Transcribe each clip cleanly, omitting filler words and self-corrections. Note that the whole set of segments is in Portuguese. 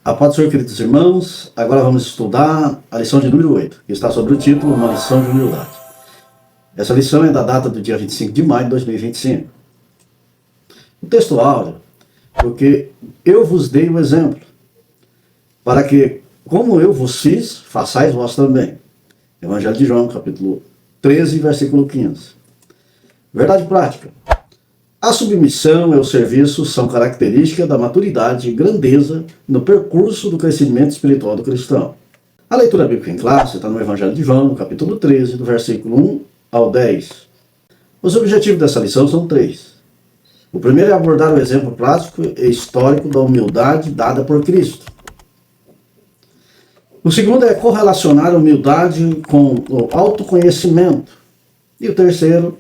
A paz do Senhor, queridos irmãos. Agora vamos estudar a lição de número 8, que está sobre o título Uma Lição de Humildade. Essa lição é da data do dia 25 de maio de 2025. O texto áureo, porque eu vos dei o exemplo, para que, como eu vos fiz, façais vós também. Evangelho de João, capítulo 13, versículo 15. Verdade prática. A submissão e o serviço são características da maturidade e grandeza no percurso do crescimento espiritual do cristão. A leitura bíblica em classe está no Evangelho de João, capítulo 13, do versículo 1 ao 10. Os objetivos dessa lição são 3. O primeiro é abordar o exemplo prático e histórico da humildade dada por Cristo. O segundo é correlacionar a humildade com o autoconhecimento. E o terceiro,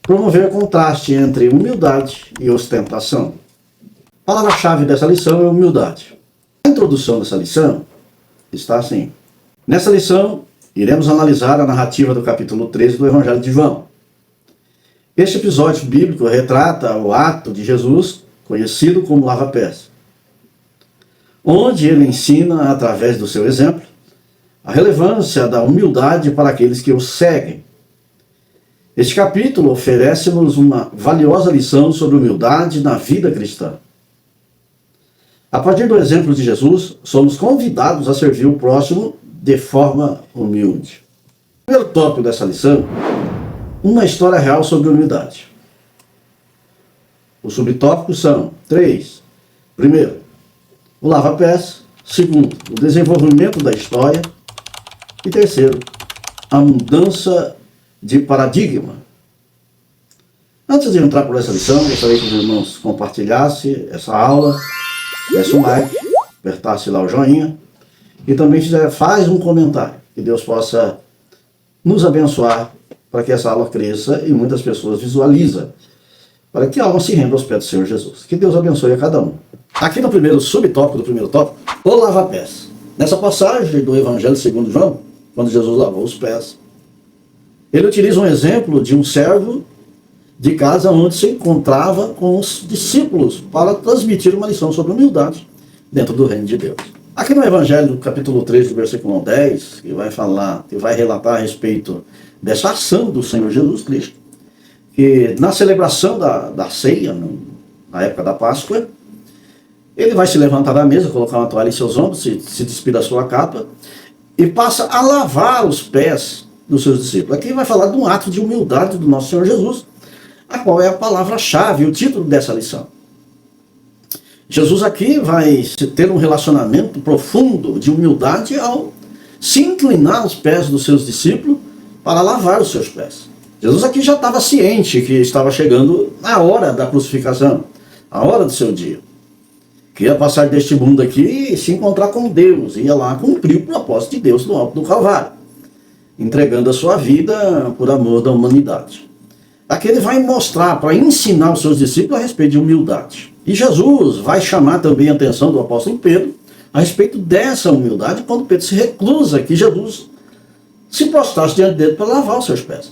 promover contraste entre humildade e ostentação. A palavra-chave dessa lição é humildade. A introdução dessa lição está assim. Nessa lição, iremos analisar a narrativa do capítulo 13 do Evangelho de João. Este episódio bíblico retrata o ato de Jesus, conhecido como lava-pés, onde ele ensina, através do seu exemplo, a relevância da humildade para aqueles que o seguem. Este capítulo oferece-nos uma valiosa lição sobre humildade na vida cristã. A partir do exemplo de Jesus, somos convidados a servir o próximo de forma humilde. O primeiro tópico dessa lição, uma história real sobre humildade. Os subtópicos são 3. Primeiro, o lava-pés. Segundo, o desenvolvimento da história. E terceiro, a mudança de paradigma. Antes de entrar por essa lição, gostaria que os irmãos compartilhassem essa aula, desse um like, apertasse lá o joinha e também faz um comentário. Que Deus possa nos abençoar para que essa aula cresça e muitas pessoas visualizem, para que a alma se renda aos pés do Senhor Jesus. Que Deus abençoe a cada um. Aqui no primeiro subtópico do primeiro tópico, o lava-pés. Nessa passagem do Evangelho segundo João, quando Jesus lavou os pés, ele utiliza um exemplo de um servo de casa onde se encontrava com os discípulos para transmitir uma lição sobre humildade dentro do reino de Deus. Aqui no Evangelho, capítulo 3, do versículo 1 ao 10, que vai relatar a respeito dessa ação do Senhor Jesus Cristo, que na celebração da ceia, na época da Páscoa, ele vai se levantar da mesa, colocar uma toalha em seus ombros, se despir da sua capa e passa a lavar os pés dos seus discípulos. Aqui vai falar de um ato de humildade do nosso Senhor Jesus, a qual é a palavra-chave, o título dessa lição. Jesus aqui vai ter um relacionamento profundo de humildade ao se inclinar aos pés dos seus discípulos para lavar os seus pés. Jesus aqui já estava ciente que estava chegando a hora da crucificação, a hora do seu dia, que ia passar deste mundo aqui e se encontrar com Deus, ia lá cumprir o propósito de Deus no alto do Calvário, entregando a sua vida por amor da humanidade. Aqui ele vai mostrar, para ensinar os seus discípulos a respeito de humildade. E Jesus vai chamar também a atenção do apóstolo Pedro a respeito dessa humildade, quando Pedro se recusa que Jesus se prostrasse diante dele para lavar os seus pés.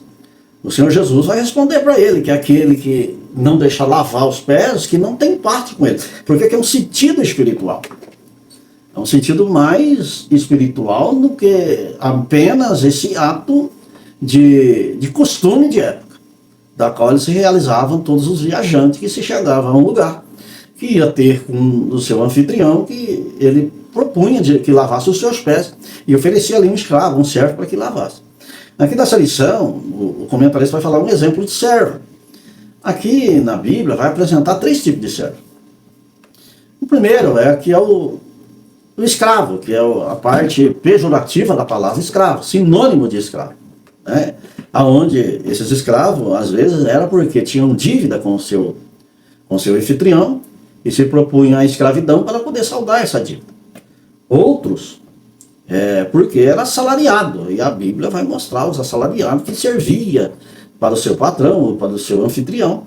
O Senhor Jesus vai responder para ele que aquele que não deixa lavar os pés, que não tem parte com ele. Porque aqui é um sentido espiritual. É um sentido mais espiritual do que apenas esse ato de costume de época, da qual eles se realizavam todos os viajantes que se chegavam a um lugar, que ia ter com o seu anfitrião, que ele propunha que lavasse os seus pés e oferecia ali um escravo, um servo para que lavasse. Aqui nessa lição, o comentarista vai falar um exemplo de servo. Aqui na Bíblia vai apresentar 3 tipos de servo. O primeiro é o escravo, que é a parte pejorativa da palavra escravo, sinônimo de escravo, né? Onde esses escravos, às vezes, era porque tinham dívida com o seu anfitrião e se propunham a escravidão para poder saldar essa dívida. Outros, porque era assalariado, e a Bíblia vai mostrar os assalariados que servia para o seu patrão ou para o seu anfitrião,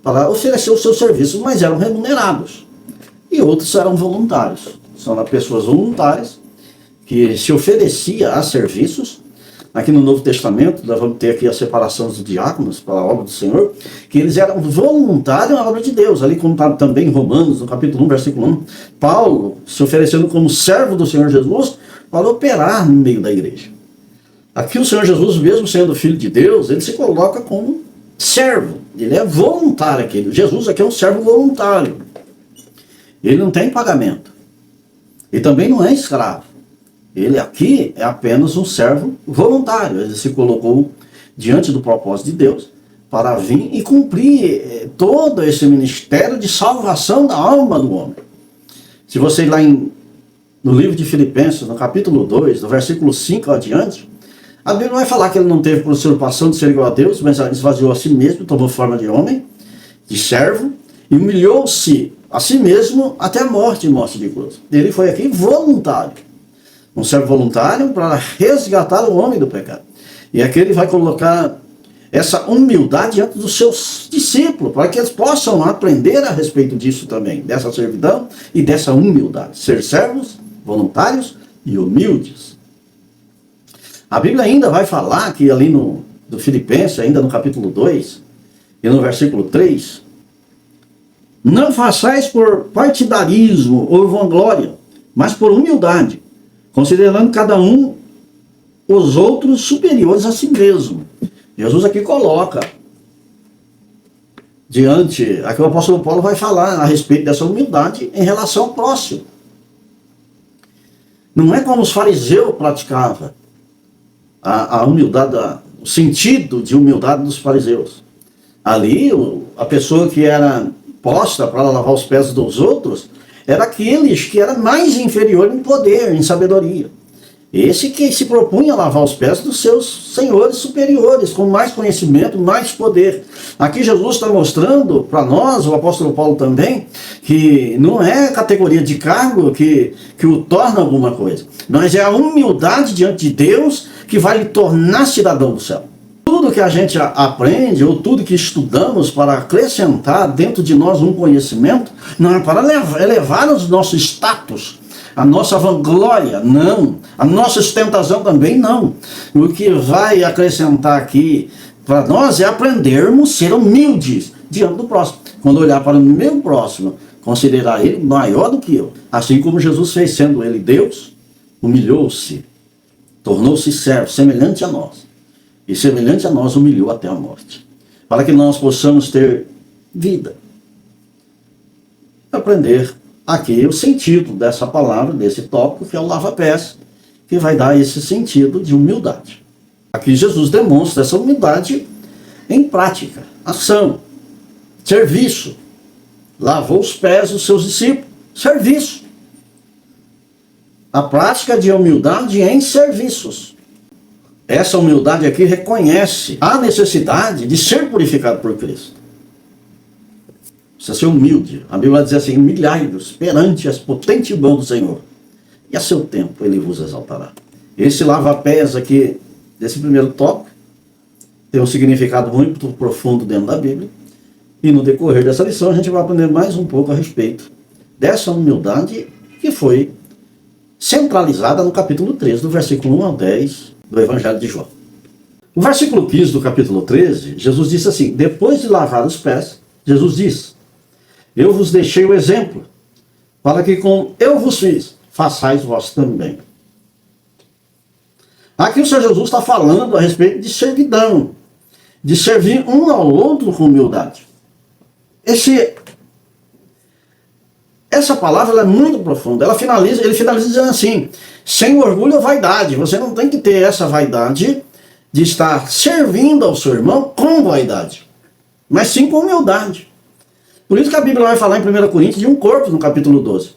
para oferecer os seus serviços, mas eram remunerados. E outros eram voluntários. São pessoas voluntárias que se ofereciam a serviços aqui no Novo Testamento, nós vamos ter aqui a separação dos diáconos para a obra do Senhor, que eles eram voluntários à obra de Deus, ali como está também em Romanos, no capítulo 1, versículo 1, Paulo se oferecendo como servo do Senhor Jesus para operar no meio da igreja. Aqui o Senhor Jesus, mesmo sendo filho de Deus, ele se coloca como servo, ele é voluntário aqui. Jesus aqui é um servo voluntário, ele não tem pagamento, e também não é escravo. Ele aqui é apenas um servo voluntário. Ele se colocou diante do propósito de Deus para vir e cumprir todo esse ministério de salvação da alma do homem. Se você ir lá no livro de Filipenses, no capítulo 2, do versículo 5 adiante, a Bíblia vai falar que ele não teve por usurpação de ser igual a Deus, mas esvaziou a si mesmo, tomou forma de homem, de servo, e humilhou-se a si mesmo até a morte e morte de cruz. Ele foi aqui voluntário. Um servo voluntário para resgatar o homem do pecado. E aqui ele vai colocar essa humildade diante dos seus discípulos, para que eles possam aprender a respeito disso também, dessa servidão e dessa humildade. Ser servos, voluntários e humildes. A Bíblia ainda vai falar que ali do Filipenses, ainda no capítulo 2, e no versículo 3, não façais por partidarismo ou vanglória, mas por humildade, considerando cada um os outros superiores a si mesmo. Jesus aqui coloca diante, aqui o apóstolo Paulo vai falar a respeito dessa humildade em relação ao próximo. Não é como os fariseus praticavam a humildade, o sentido de humildade dos fariseus. Ali, a pessoa que era posta para lavar os pés dos outros, era aqueles que era mais inferior em poder, em sabedoria. Esse que se propunha a lavar os pés dos seus senhores superiores, com mais conhecimento, mais poder. Aqui Jesus está mostrando para nós, o apóstolo Paulo também, que não é a categoria de cargo que o torna alguma coisa, mas é a humildade diante de Deus que vai lhe tornar cidadão do céu. Tudo que a gente aprende, ou tudo que estudamos para acrescentar dentro de nós um conhecimento, não é para elevar os nossos status, a nossa vanglória, não. A nossa ostentação também não. O que vai acrescentar aqui para nós é aprendermos a ser humildes diante do próximo. Quando olhar para o meu próximo, considerar ele maior do que eu. Assim como Jesus fez, sendo ele Deus, humilhou-se, tornou-se servo, semelhante a nós. E semelhante a nós, humilhou até a morte. Para que nós possamos ter vida. Aprender aqui o sentido dessa palavra, desse tópico, que é o lava-pés, que vai dar esse sentido de humildade. Aqui Jesus demonstra essa humildade em prática, ação, serviço. Lavou os pés dos seus discípulos, serviço. A prática de humildade em serviços. Essa humildade aqui reconhece a necessidade de ser purificado por Cristo. Precisa ser humilde. A Bíblia diz assim: humilhai-vos perante as potentes mãos do Senhor, e a seu tempo ele vos exaltará. Esse lava-pés aqui, desse primeiro tópico, tem um significado muito profundo dentro da Bíblia. E no decorrer dessa lição a gente vai aprender mais um pouco a respeito dessa humildade que foi centralizada no capítulo 13, do versículo 1 ao 10 do Evangelho de João. O versículo 15 do capítulo 13, Jesus disse assim: depois de lavar os pés, Jesus diz: eu vos deixei o exemplo, para que como eu vos fiz, façais vós também. Aqui o Senhor Jesus está falando a respeito de servidão, de servir um ao outro com humildade. Essa palavra ela é muito profunda. Ele finaliza dizendo assim: sem orgulho ou vaidade. Você não tem que ter essa vaidade de estar servindo ao seu irmão com vaidade, mas sim com humildade. Por isso que a Bíblia vai falar em 1 Coríntios de um corpo, no capítulo 12.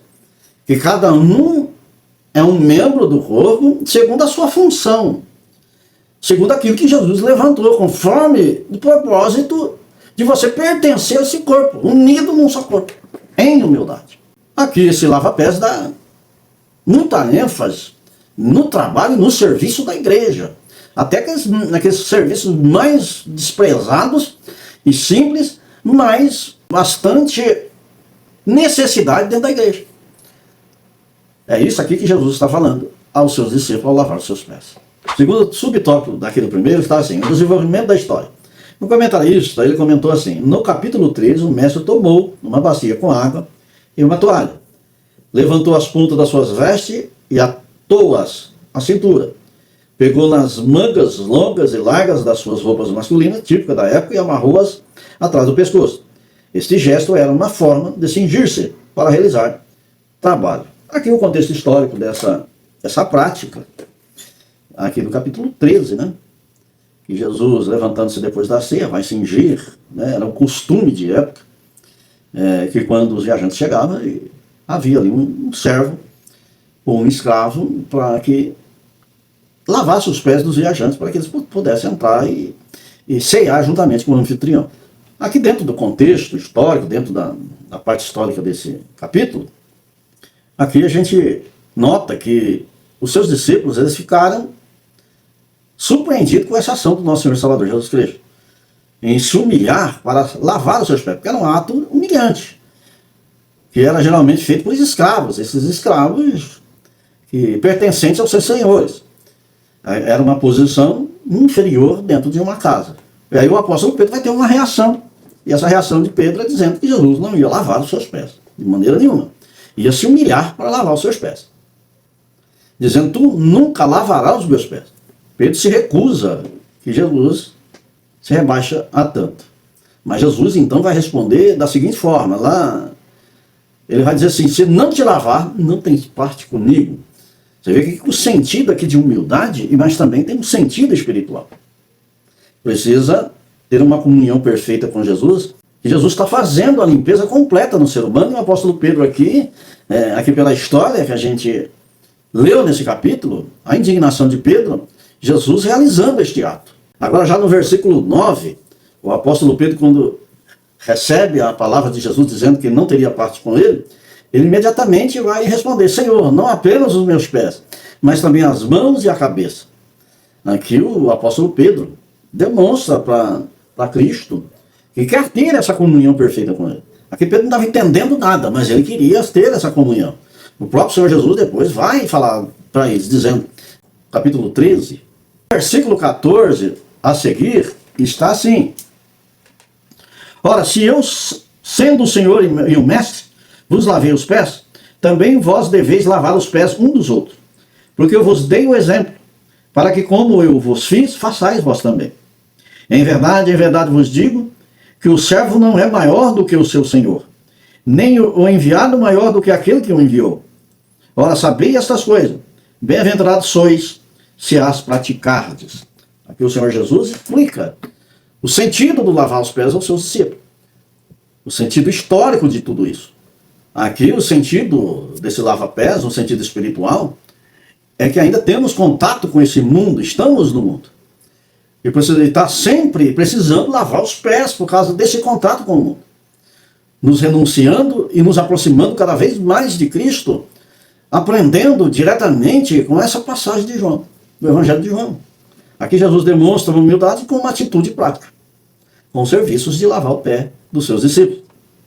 Que cada um é um membro do corpo segundo a sua função. Segundo aquilo que Jesus levantou, conforme o propósito de você pertencer a esse corpo, unido num só corpo, em humildade. Aqui esse lava-pés dá muita ênfase no trabalho, no serviço da igreja. Até naqueles serviços mais desprezados e simples, mas bastante necessidade dentro da igreja. É isso aqui que Jesus está falando aos seus discípulos ao lavar os seus pés. segundo subtópico daquele primeiro está assim: o desenvolvimento da história. No comentarista, ele comentou assim: no capítulo 3, o mestre tomou uma bacia com água e uma toalha, levantou as pontas das suas vestes e atou-as à cintura, pegou nas mangas longas e largas das suas roupas masculinas, típica da época, e amarrou-as atrás do pescoço. Este gesto era uma forma de cingir-se para realizar trabalho. Aqui o contexto histórico dessa prática, aqui do capítulo 13, né? Que Jesus, levantando-se depois da ceia, vai cingir, né? Era um costume de época, que quando os viajantes chegavam, havia ali um servo ou um escravo para que lavasse os pés dos viajantes, para que eles pudessem entrar e ceiar juntamente com o anfitrião. Aqui dentro do contexto histórico, dentro da parte histórica desse capítulo, aqui a gente nota que os seus discípulos, eles ficaram surpreendidos com essa ação do nosso Senhor Salvador Jesus Cristo, em se humilhar para lavar os seus pés, porque era um ato humilhante, que era geralmente feito por escravos, esses escravos que pertencentes aos seus senhores. Era uma posição inferior dentro de uma casa. E aí o apóstolo Pedro vai ter uma reação, e essa reação de Pedro é dizendo que Jesus não ia lavar os seus pés, de maneira nenhuma. Ia se humilhar para lavar os seus pés, dizendo: tu nunca lavarás os meus pés. Pedro se recusa que Jesus se rebaixa a tanto. Mas Jesus então vai responder da seguinte forma, lá ele vai dizer assim: se não te lavar, não tens parte comigo. Você vê que o sentido aqui de humildade, mas também tem um sentido espiritual. Precisa ter uma comunhão perfeita com Jesus, e Jesus está fazendo a limpeza completa no ser humano, e o apóstolo Pedro aqui pela história que a gente leu nesse capítulo, a indignação de Pedro, Jesus realizando este ato. Agora já no versículo 9, o apóstolo Pedro, quando recebe a palavra de Jesus dizendo que não teria parte com ele, ele imediatamente vai responder: Senhor, não apenas os meus pés, mas também as mãos e a cabeça. Aqui o apóstolo Pedro demonstra para Cristo que quer ter essa comunhão perfeita com ele. Aqui Pedro não estava entendendo nada, mas ele queria ter essa comunhão. O próprio Senhor Jesus depois vai falar para eles, dizendo, capítulo 13, versículo 14, a seguir, está assim: ora, se eu, sendo o Senhor e o Mestre, vos lavei os pés, também vós deveis lavar os pés um dos outros. Porque eu vos dei o exemplo, para que como eu vos fiz, façais vós também. Em verdade vos digo, que o servo não é maior do que o seu senhor, nem o enviado maior do que aquele que o enviou. Ora, sabei estas coisas, bem-aventurados sois, se as praticardes. Aqui o Senhor Jesus explica o sentido do lavar os pés aos seus discípulos, o sentido histórico de tudo isso. Aqui o sentido desse lava-pés, um sentido espiritual, é que ainda temos contato com esse mundo, estamos no mundo. E está sempre precisando lavar os pés por causa desse contato com o mundo. Nos renunciando e nos aproximando cada vez mais de Cristo, aprendendo diretamente com essa passagem de João, do Evangelho de João. Aqui Jesus demonstra humildade com uma atitude prática, com serviços de lavar o pé dos seus discípulos.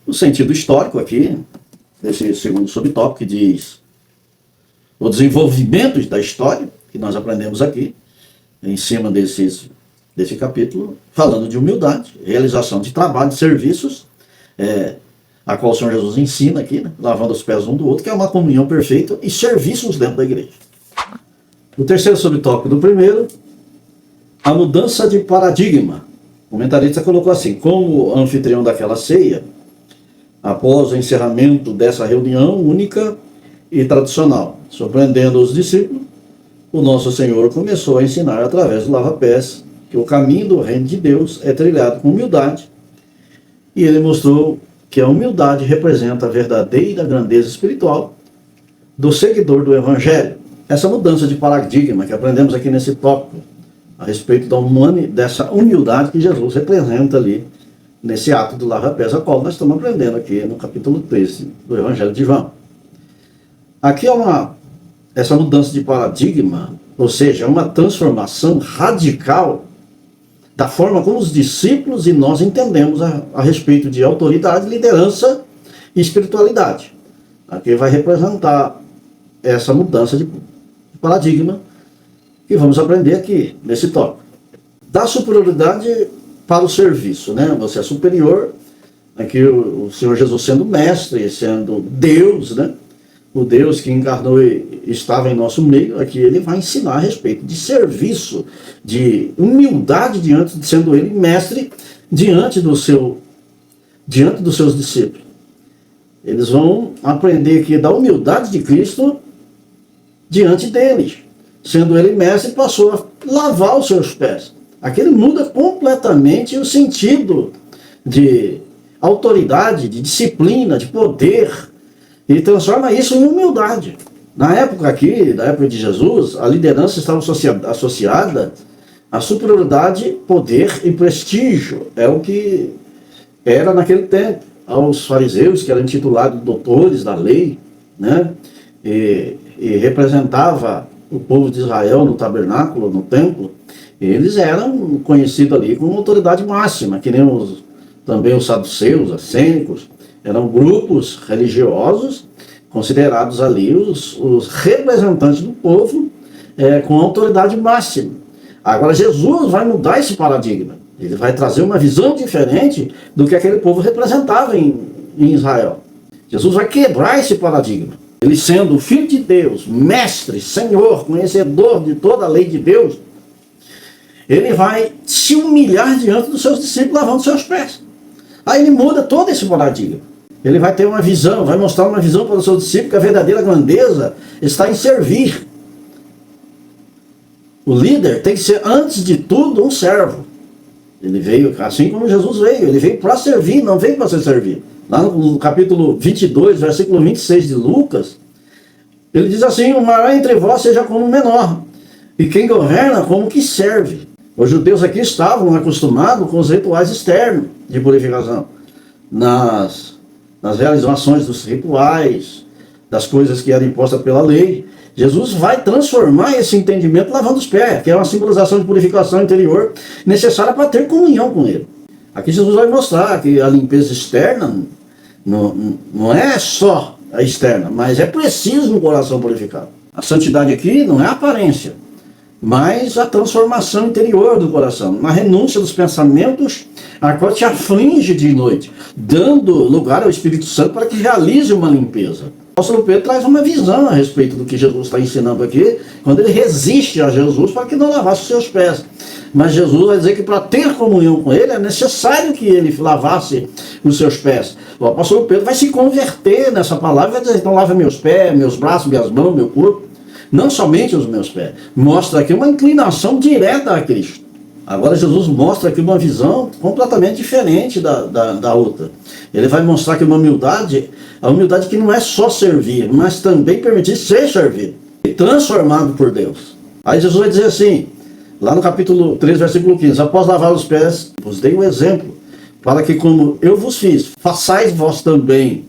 O sentido histórico aqui, desse segundo subtópico, que diz o desenvolvimento da história, que nós aprendemos aqui, em cima desse capítulo, falando de humildade, realização de trabalho, de serviços, a qual o Senhor Jesus ensina aqui, né, lavando os pés um do outro, que é uma comunhão perfeita e serviços dentro da igreja. O terceiro subtópico do primeiro, a mudança de paradigma. O comentarista colocou assim: como anfitrião daquela ceia, após o encerramento dessa reunião única e tradicional, surpreendendo os discípulos, o nosso Senhor começou a ensinar através do lava-pés que o caminho do reino de Deus é trilhado com humildade, e ele mostrou que a humildade representa a verdadeira grandeza espiritual do seguidor do Evangelho. Essa mudança de paradigma que aprendemos aqui nesse tópico, a respeito dessa humildade que Jesus representa ali, nesse ato do lava-pés, a qual nós estamos aprendendo aqui no capítulo 13 do Evangelho de João. Aqui essa mudança de paradigma, ou seja, uma transformação radical da forma como os discípulos e nós entendemos a respeito de autoridade, liderança e espiritualidade. Aqui vai representar essa mudança de paradigma que vamos aprender aqui nesse tópico. Dá superioridade para o serviço, né? Você é superior, aqui o Senhor Jesus sendo mestre, sendo Deus, né? O Deus que encarnou e estava em nosso meio, aqui ele vai ensinar a respeito de serviço, de humildade sendo ele mestre diante dos seus discípulos. Eles vão aprender aqui da humildade de Cristo diante deles. Sendo ele mestre, passou a lavar os seus pés. Aqui ele muda completamente o sentido de autoridade, de disciplina, de poder, e transforma isso em humildade. Na época de Jesus, a liderança estava associada à superioridade, poder e prestígio. É o que era naquele tempo. Aos fariseus, que eram intitulados doutores da lei, né? E representava o povo de Israel no tabernáculo, no templo, eles eram conhecidos ali como autoridade máxima, que nem também os saduceus, os cênicos, eram grupos religiosos considerados ali os representantes do povo com autoridade máxima. Agora Jesus vai mudar esse paradigma. Ele vai trazer uma visão diferente do que aquele povo representava em Israel. Jesus vai quebrar esse paradigma. Ele sendo o Filho de Deus, mestre, Senhor, conhecedor de toda a lei de Deus, ele vai se humilhar diante dos seus discípulos, lavando seus pés. Aí ele muda todo esse paradigma. Ele vai ter uma visão, vai mostrar uma visão para os seus discípulos que a verdadeira grandeza está em servir. O líder tem que ser, antes de tudo, um servo. Ele veio, assim como Jesus veio, ele veio para servir, não veio para ser servido. Lá no capítulo 22, versículo 26 de Lucas, ele diz assim: o maior entre vós seja como o menor, e quem governa como que serve. Os judeus aqui estavam acostumados com os rituais externos de purificação, nas realizações dos rituais, das coisas que eram impostas pela lei. Jesus vai transformar esse entendimento lavando os pés, que é uma simbolização de purificação interior necessária para ter comunhão com ele. Aqui Jesus vai mostrar que a limpeza externa não é só a externa, mas é preciso um coração purificado. A santidade aqui não é a aparência, mas a transformação interior do coração, uma renúncia dos pensamentos a qual te aflige de noite, dando lugar ao Espírito Santo para que realize uma limpeza. O apóstolo Pedro traz uma visão a respeito do que Jesus está ensinando aqui, quando ele resiste a Jesus para que não lavasse os seus pés. Mas Jesus vai dizer que para ter comunhão com ele é necessário que ele lavasse os seus pés. O apóstolo Pedro vai se converter nessa palavra e vai dizer: então lava meus pés, meus braços, minhas mãos, meu corpo. Não somente os meus pés. Mostra aqui uma inclinação direta a Cristo. Agora Jesus mostra aqui uma visão completamente diferente da outra. Ele vai mostrar que a humildade que não é só servir, mas também permitir ser servido e transformado por Deus. Aí Jesus vai dizer assim, lá no capítulo 3, versículo 15: após lavar os pés, vos dei um exemplo, para que como eu vos fiz, façais vós também.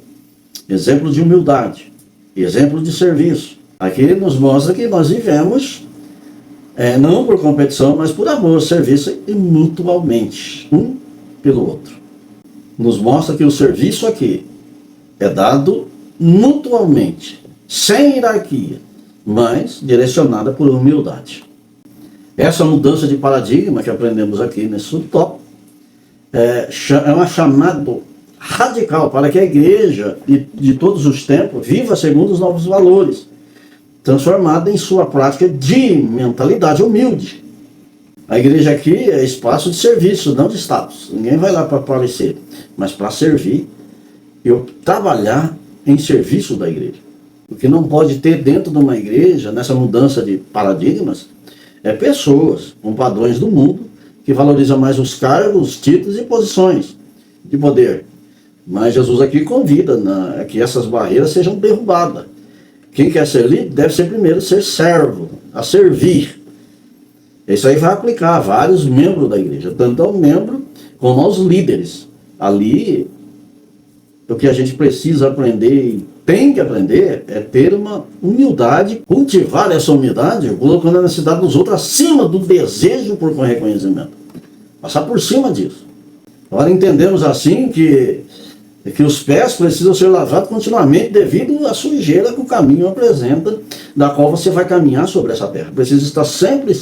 Exemplo de humildade, exemplo de serviço. Aqui ele nos mostra que nós vivemos não por competição, mas por amor, serviço e mutualmente, um pelo outro. Nos mostra que o serviço aqui é dado mutualmente, sem hierarquia, mas direcionada por humildade. Essa mudança de paradigma que aprendemos aqui nesse subtópico é um chamado radical para que a igreja de todos os tempos viva segundo os novos valores, transformada em sua prática de mentalidade humilde. A igreja aqui é espaço de serviço, não de status. Ninguém vai lá para aparecer, mas para servir e trabalhar em serviço da igreja. O que não pode ter dentro de uma igreja, nessa mudança de paradigmas, é pessoas com padrões do mundo que valorizam mais os cargos, os títulos e posições de poder. Mas Jesus aqui convida que essas barreiras sejam derrubadas. Quem quer ser líder deve ser primeiro ser servo, a servir. Isso aí vai aplicar a vários membros da igreja, tanto ao membro como aos líderes. Ali, o que a gente precisa aprender e tem que aprender é ter uma humildade, cultivar essa humildade, colocando a necessidade dos outros acima do desejo por reconhecimento. Passar por cima disso. Agora entendemos assim que os pés precisam ser lavados continuamente devido à sujeira que o caminho apresenta da qual você vai caminhar sobre essa terra. Precisa estar sempre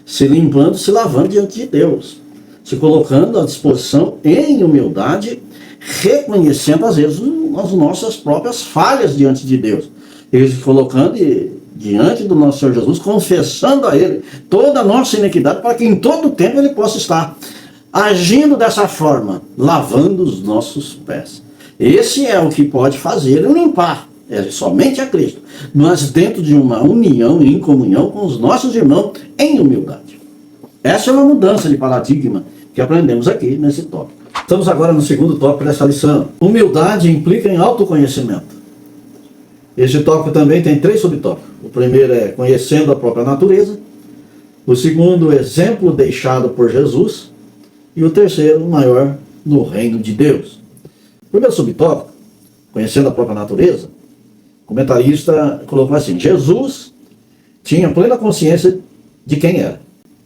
se limpando, se lavando diante de Deus, se colocando à disposição em humildade, reconhecendo às vezes as nossas próprias falhas diante de Deus, e se colocando diante do nosso Senhor Jesus, confessando a Ele toda a nossa iniquidade, para que em todo tempo Ele possa estar agindo dessa forma, lavando os nossos pés. Esse é o que pode fazer limpar, é somente a Cristo, mas dentro de uma união e em comunhão com os nossos irmãos em humildade. Essa é uma mudança de paradigma que aprendemos aqui nesse tópico. Estamos agora no segundo tópico dessa lição. Humildade implica em autoconhecimento. Este tópico também tem 3 subtópicos. O primeiro é conhecendo a própria natureza. O segundo, exemplo deixado por Jesus. E o terceiro, maior no reino de Deus. O primeiro subtópico, conhecendo a própria natureza, o comentarista colocou assim: Jesus tinha plena consciência de quem era.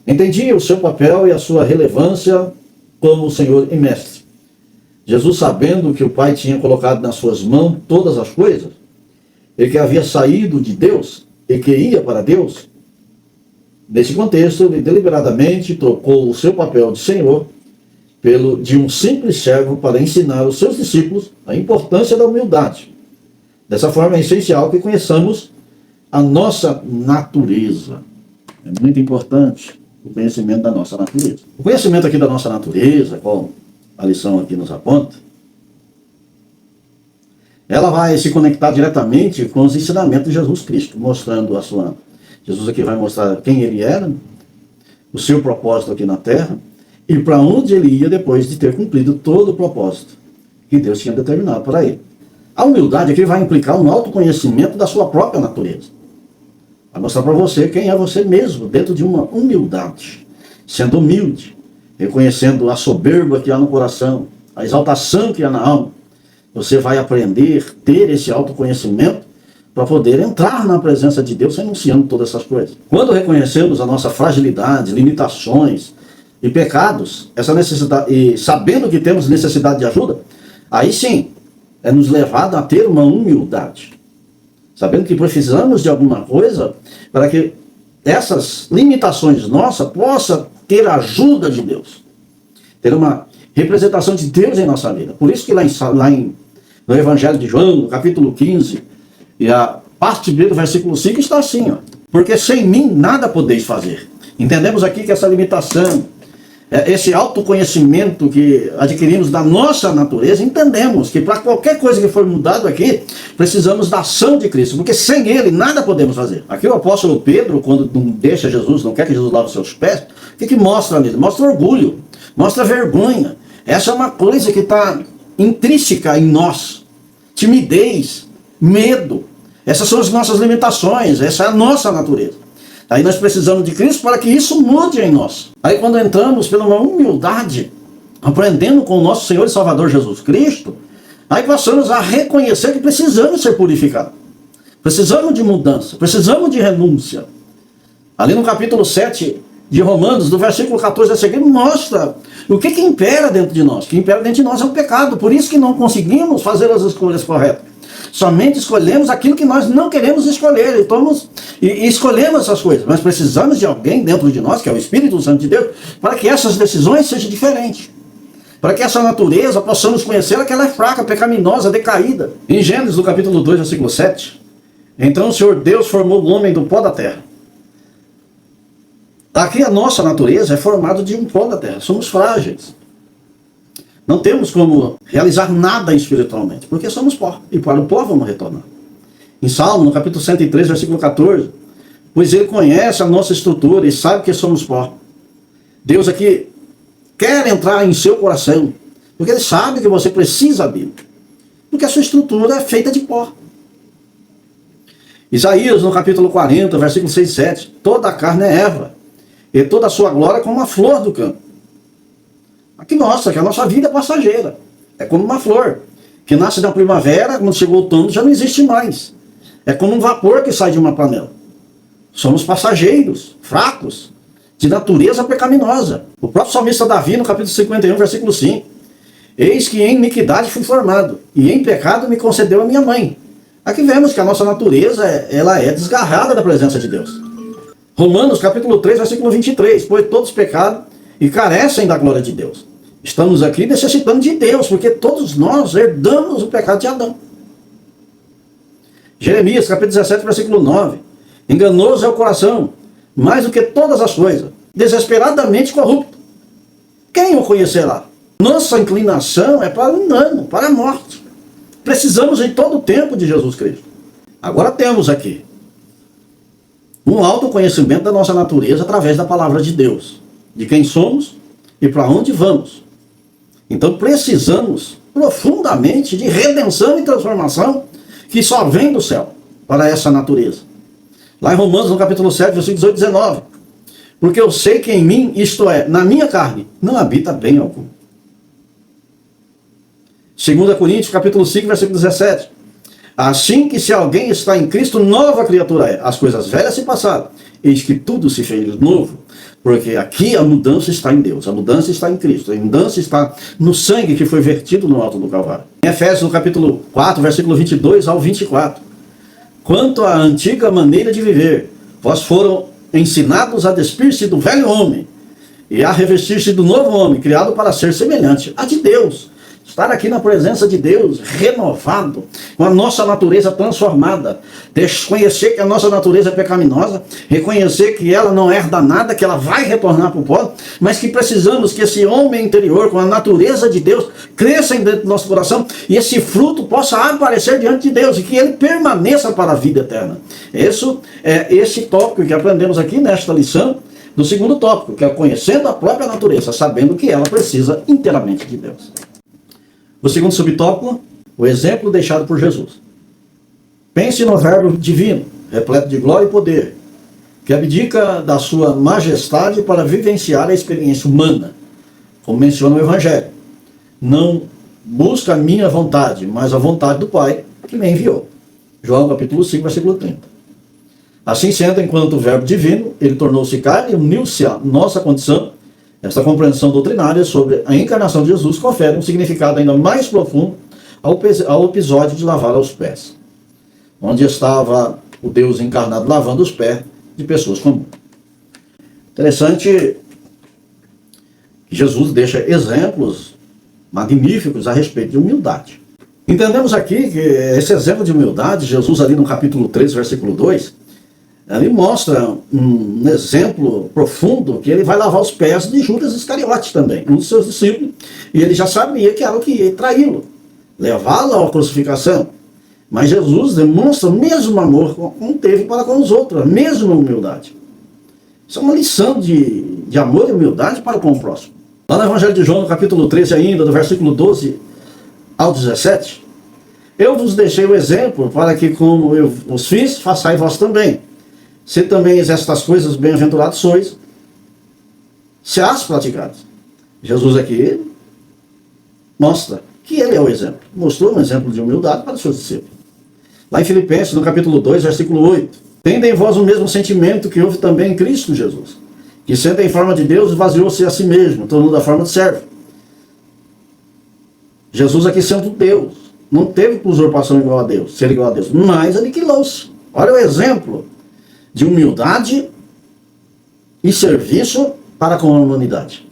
Entendia o seu papel e a sua relevância como Senhor e Mestre. Jesus, sabendo que o Pai tinha colocado nas suas mãos todas as coisas, e que havia saído de Deus e que ia para Deus, nesse contexto, ele deliberadamente trocou o seu papel de Senhor pelo de um simples servo para ensinar aos seus discípulos a importância da humildade. Dessa forma, é essencial que conheçamos a nossa natureza. É muito importante o conhecimento da nossa natureza. O conhecimento aqui da nossa natureza, como a lição aqui nos aponta, ela vai se conectar diretamente com os ensinamentos de Jesus Cristo, mostrando a sua... Jesus aqui vai mostrar quem ele era, o seu propósito aqui na terra, e para onde ele ia depois de ter cumprido todo o propósito que Deus tinha determinado para ele. A humildade aqui vai implicar um autoconhecimento da sua própria natureza. Vai mostrar para você quem é você mesmo, dentro de uma humildade. Sendo humilde, reconhecendo a soberba que há no coração, a exaltação que há na alma. Você vai aprender a ter esse autoconhecimento para poder entrar na presença de Deus renunciando todas essas coisas. Quando reconhecemos a nossa fragilidade, limitações e pecados, essa necessidade, e sabendo que temos necessidade de ajuda, aí sim, é nos levado a ter uma humildade. Sabendo que precisamos de alguma coisa para que essas limitações nossas possam ter a ajuda de Deus. Ter uma representação de Deus em nossa vida. Por isso que no Evangelho de João, no capítulo 15, e a parte B do versículo 5 está assim, ó: porque sem mim nada podeis fazer. Entendemos aqui que essa limitação, esse autoconhecimento que adquirimos da nossa natureza, entendemos que para qualquer coisa que for mudado aqui, precisamos da ação de Cristo, porque sem Ele nada podemos fazer. Aqui o apóstolo Pedro, quando não deixa Jesus, não quer que Jesus lave os seus pés, o que mostra nele? Mostra orgulho, mostra vergonha. Essa é uma coisa que está intrínseca em nós. Timidez, medo. Essas são as nossas limitações, essa é a nossa natureza. Aí nós precisamos de Cristo para que isso mude em nós. Aí quando entramos pela uma humildade, aprendendo com o nosso Senhor e Salvador Jesus Cristo, aí passamos a reconhecer que precisamos ser purificados. Precisamos de mudança, precisamos de renúncia. Ali no capítulo 7 de Romanos, do versículo 14 a seguir, mostra o que impera dentro de nós. O que impera dentro de nós é o pecado. Por isso que não conseguimos fazer as escolhas corretas. Somente escolhemos aquilo que nós não queremos escolher. E escolhemos essas coisas. Mas precisamos de alguém dentro de nós, que é o Espírito Santo de Deus, para que essas decisões sejam diferentes. Para que essa natureza possamos conhecer que ela é fraca, pecaminosa, decaída. Em Gênesis, no capítulo 2, versículo 7, então o Senhor Deus formou o homem do pó da terra. Aqui a nossa natureza é formada de um pó da terra. Somos frágeis. Não temos como realizar nada espiritualmente, porque somos pó. E para o pó vamos retornar. Em Salmo, no capítulo 103, versículo 14, pois Ele conhece a nossa estrutura e sabe que somos pó. Deus aqui quer entrar em seu coração, porque Ele sabe que você precisa dele. Porque a sua estrutura é feita de pó. Isaías, no capítulo 40, versículo 6 e 7, toda a carne é erva, e toda a sua glória é como uma flor do campo. Aqui mostra que a nossa vida é passageira. É como uma flor, que nasce na primavera, quando chegou o outono já não existe mais. É como um vapor que sai de uma panela. Somos passageiros, fracos, de natureza pecaminosa. O próprio salmista Davi, no capítulo 51, versículo 5, eis que em iniquidade fui formado, e em pecado me concedeu a minha mãe. Aqui vemos que a nossa natureza ela é desgarrada da presença de Deus. Romanos capítulo 3, versículo 23, pois todos pecaram e carecem da glória de Deus. Estamos aqui necessitando de Deus, porque todos nós herdamos o pecado de Adão. Jeremias capítulo 17, versículo 9, enganoso é o coração, mais do que todas as coisas, desesperadamente corrupto. Quem o conhecerá? Nossa inclinação é para o engano, para a morte. Precisamos em todo o tempo de Jesus Cristo. Agora temos aqui um autoconhecimento da nossa natureza através da palavra de Deus, de quem somos e para onde vamos. Então precisamos profundamente de redenção e transformação que só vem do céu para essa natureza. Lá em Romanos, no capítulo 7, versículo 18 e 19. Porque eu sei que em mim, isto é, na minha carne, não habita bem algum. 2 Coríntios, capítulo 5, versículo 17. Assim que se alguém está em Cristo, nova criatura é. As coisas velhas se passaram, eis que tudo se fez novo. Porque aqui a mudança está em Deus, a mudança está em Cristo, a mudança está no sangue que foi vertido no alto do Calvário. Em Efésios, no capítulo 4, versículo 22 ao 24. Quanto à antiga maneira de viver, vós foram ensinados a despir-se do velho homem e a revestir-se do novo homem, criado para ser semelhante a de Deus. Estar aqui na presença de Deus, renovado, com a nossa natureza transformada, reconhecer que a nossa natureza é pecaminosa, reconhecer que ela não herda nada, que ela vai retornar para o pó, mas que precisamos que esse homem interior, com a natureza de Deus, cresça dentro do nosso coração e esse fruto possa aparecer diante de Deus e que ele permaneça para a vida eterna. Isso é esse tópico que aprendemos aqui nesta lição, do segundo tópico, que é conhecendo a própria natureza, sabendo que ela precisa inteiramente de Deus. O segundo subtópico, o exemplo deixado por Jesus. Pense no verbo divino, repleto de glória e poder, que abdica da sua majestade para vivenciar a experiência humana, como menciona o Evangelho. Não busca a minha vontade, mas a vontade do Pai que me enviou. João capítulo 5, versículo 30. Assim sendo, enquanto o verbo divino, ele tornou-se carne e uniu-se à nossa condição. Esta compreensão doutrinária sobre a encarnação de Jesus confere um significado ainda mais profundo ao episódio de lavar os pés, onde estava o Deus encarnado lavando os pés de pessoas comuns. Interessante que Jesus deixa exemplos magníficos a respeito de humildade. Entendemos aqui que esse exemplo de humildade, Jesus ali no capítulo 3, versículo 2, ele mostra um exemplo profundo que ele vai lavar os pés de Judas Iscariote também, um dos seus discípulos, e ele já sabia que era o que ia traí-lo, levá-lo à crucificação. Mas Jesus demonstra o mesmo amor como teve para com os outros, a mesma humildade. Isso é uma lição de amor e humildade para com o próximo. Lá no Evangelho de João, no capítulo 13 ainda, do versículo 12 ao 17, eu vos deixei o exemplo para que, como eu vos fiz, façais vós também. Se também estas coisas bem-aventurados sois, se as praticados. Jesus aqui mostra que ele é o exemplo. Mostrou um exemplo de humildade para os seus discípulos. Lá em Filipenses, no capítulo 2, versículo 8. Tende em vós o mesmo sentimento que houve também em Cristo Jesus, que sendo em forma de Deus, esvaziou-se a si mesmo, tornando a forma de servo. Jesus aqui sendo Deus, não teve usurpação igual a Deus, ser igual a Deus, mas aniquilou-se. Olha o exemplo de humildade e serviço para com a humanidade.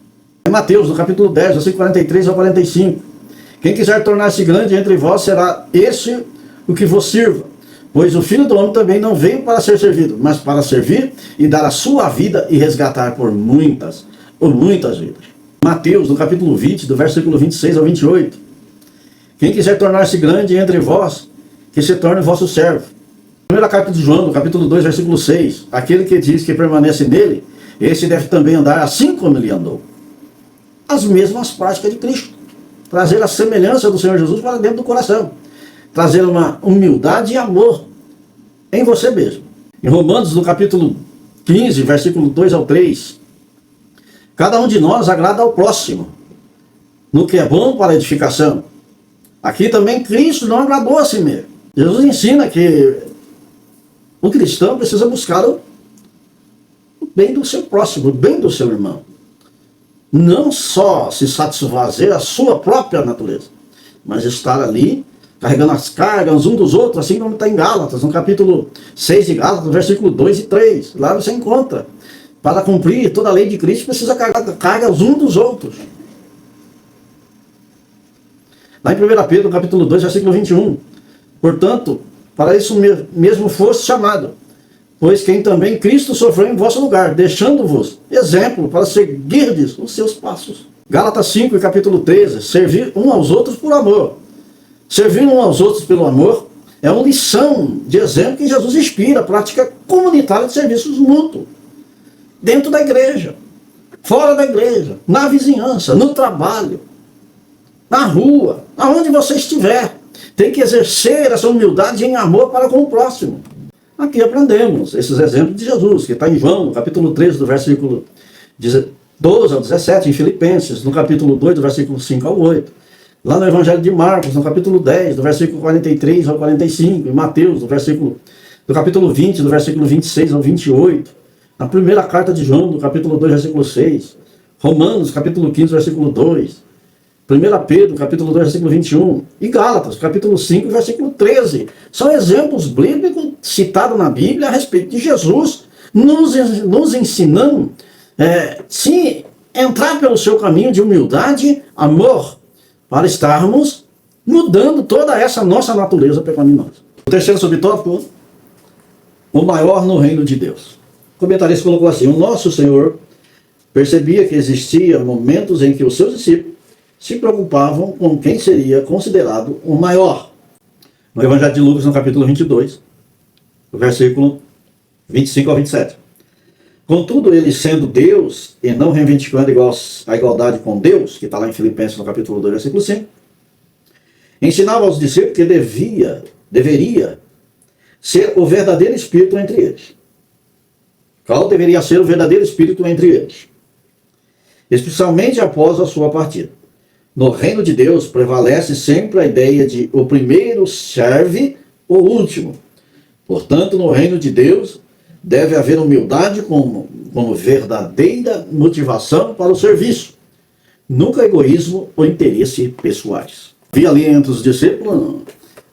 Em Mateus, no capítulo 10, versículo 43 ao 45. Quem quiser tornar-se grande entre vós, será esse o que vos sirva. Pois o Filho do Homem também não veio para ser servido, mas para servir e dar a sua vida e resgatar por muitas vidas. Mateus, no capítulo 20, do versículo 26 ao 28. Quem quiser tornar-se grande entre vós, que se torne vosso servo. Primeira carta de João, no capítulo 2, versículo 6. Aquele que diz que permanece nele, esse deve também andar assim como ele andou. As mesmas práticas de Cristo. Trazer a semelhança do Senhor Jesus para dentro do coração. Trazer uma humildade e amor em você mesmo. Em Romanos, no capítulo 15, versículo 2 ao 3. Cada um de nós agrada ao próximo, no que é bom para a edificação. Aqui também Cristo não agradou a si mesmo. Jesus ensina que o cristão precisa buscar o bem do seu próximo, o bem do seu irmão. Não só se satisfazer a sua própria natureza, mas estar ali carregando as cargas um dos outros, assim como está em Gálatas, no capítulo 6 de Gálatas, versículo 2 e 3. Lá você encontra. Para cumprir toda a lei de Cristo, precisa cargas um dos outros. Lá em 1 Pedro, capítulo 2, versículo 21. Portanto, para isso mesmo fosse chamado, pois quem também Cristo sofreu em vosso lugar, deixando-vos exemplo para seguirdes os seus passos. Gálatas 5 e capítulo 13, servir um aos outros por amor. Servir um aos outros pelo amor é uma lição de exemplo que Jesus inspira, a prática comunitária de serviços mútuos. Dentro da igreja, fora da igreja, na vizinhança, no trabalho, na rua, aonde você estiver. Tem que exercer essa humildade em amor para com o próximo. Aqui aprendemos esses exemplos de Jesus, que está em João, no capítulo 13, do versículo 12 ao 17, em Filipenses, no capítulo 2, do versículo 5 ao 8. Lá no Evangelho de Marcos, no capítulo 10, do versículo 43 ao 45, em Mateus, do capítulo 20, do versículo 26 ao 28. Na primeira carta de João, do capítulo 2, versículo 6. Romanos, capítulo 15, versículo 2. 1 Pedro, capítulo 2, versículo 21. E Gálatas, capítulo 5, versículo 13. São exemplos bíblicos citados na Bíblia a respeito de Jesus, nos ensinando, se entrar pelo seu caminho de humildade, amor, para estarmos mudando toda essa nossa natureza pecaminosa. O terceiro subtópico, o maior no reino de Deus. O comentarista colocou assim: o nosso Senhor percebia que existiam momentos em que os seus discípulos se preocupavam com quem seria considerado o maior. No Evangelho de Lucas, no capítulo 22, do versículo 25 ao 27. Contudo, ele sendo Deus e não reivindicando a igualdade com Deus, que está lá em Filipenses, no capítulo 2, versículo 5, ensinava aos discípulos que deveria ser o verdadeiro espírito entre eles. Qual deveria ser o verdadeiro espírito entre eles? Especialmente após a sua partida. No reino de Deus prevalece sempre a ideia de o primeiro serve o último. Portanto, no reino de Deus deve haver humildade como verdadeira motivação para o serviço. Nunca egoísmo ou interesse pessoais. Havia ali entre os discípulos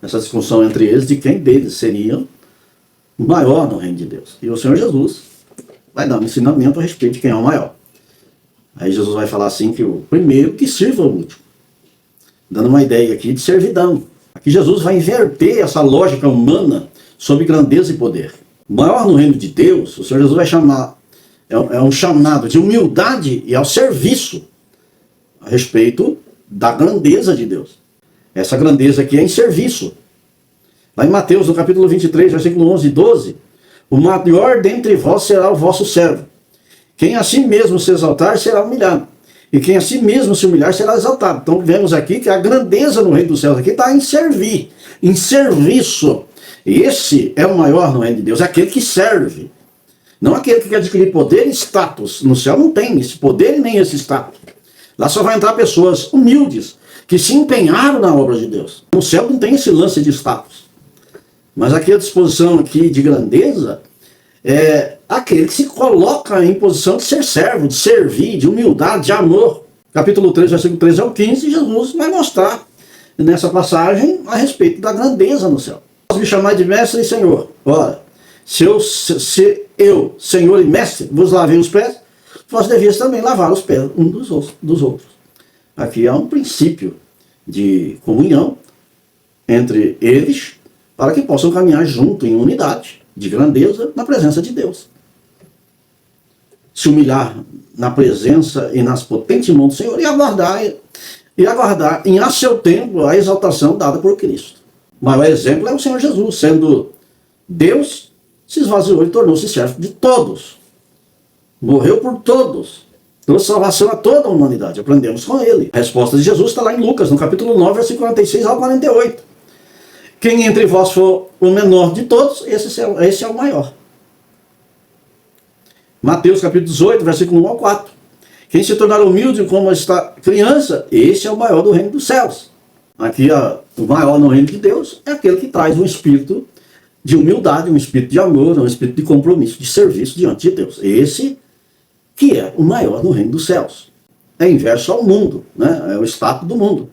essa discussão entre eles de quem deles seria o maior no reino de Deus. E o Senhor Jesus vai dar um ensinamento a respeito de quem é o maior. Aí Jesus vai falar assim que o primeiro que sirva o último. Dando uma ideia aqui de servidão. Aqui Jesus vai inverter essa lógica humana sobre grandeza e poder. O maior no reino de Deus, o Senhor Jesus vai chamar, é um chamado de humildade e ao serviço a respeito da grandeza de Deus. Essa grandeza aqui é em serviço. Lá em Mateus, no capítulo 23, versículo 11 e 12, o maior dentre vós será o vosso servo. Quem a si mesmo se exaltar será humilhado. E quem a si mesmo se humilhar será exaltado. Então vemos aqui que a grandeza no reino dos céus aqui está em servir, em serviço. Esse é o maior no reino de Deus, é aquele que serve. Não aquele que quer adquirir poder e status. No céu não tem esse poder e nem esse status. Lá só vai entrar pessoas humildes, que se empenharam na obra de Deus. No céu não tem esse lance de status. Mas aqui a disposição aqui de grandeza é aquele que se coloca em posição de ser servo, de servir, de humildade, de amor. Capítulo 3, versículo 13 ao 15, Jesus vai mostrar nessa passagem a respeito da grandeza no céu. Posso me chamar de mestre e senhor. Ora, se eu, senhor e mestre, vos lavei os pés, vós devias também lavar os pés um dos outros. Aqui há um princípio de comunhão entre eles, para que possam caminhar junto em unidade, de grandeza, na presença de Deus. Se humilhar na presença e nas potentes mãos do Senhor e aguardar em a seu tempo a exaltação dada por Cristo. O maior exemplo é o Senhor Jesus, sendo Deus, se esvaziou e tornou-se servo de todos. Morreu por todos. Trouxe salvação a toda a humanidade. Aprendemos com ele. A resposta de Jesus está lá em Lucas, no capítulo 9, versículo 46 ao 48. Quem entre vós for o menor de todos, esse é o maior. Mateus capítulo 18, versículo 1 ao 4. Quem se tornar humilde como esta criança, esse é o maior do reino dos céus. Aqui o maior no reino de Deus é aquele que traz um espírito de humildade, um espírito de amor, um espírito de compromisso, de serviço diante de Deus. Esse que é o maior no reino dos céus. É inverso ao mundo, né? É o status do mundo.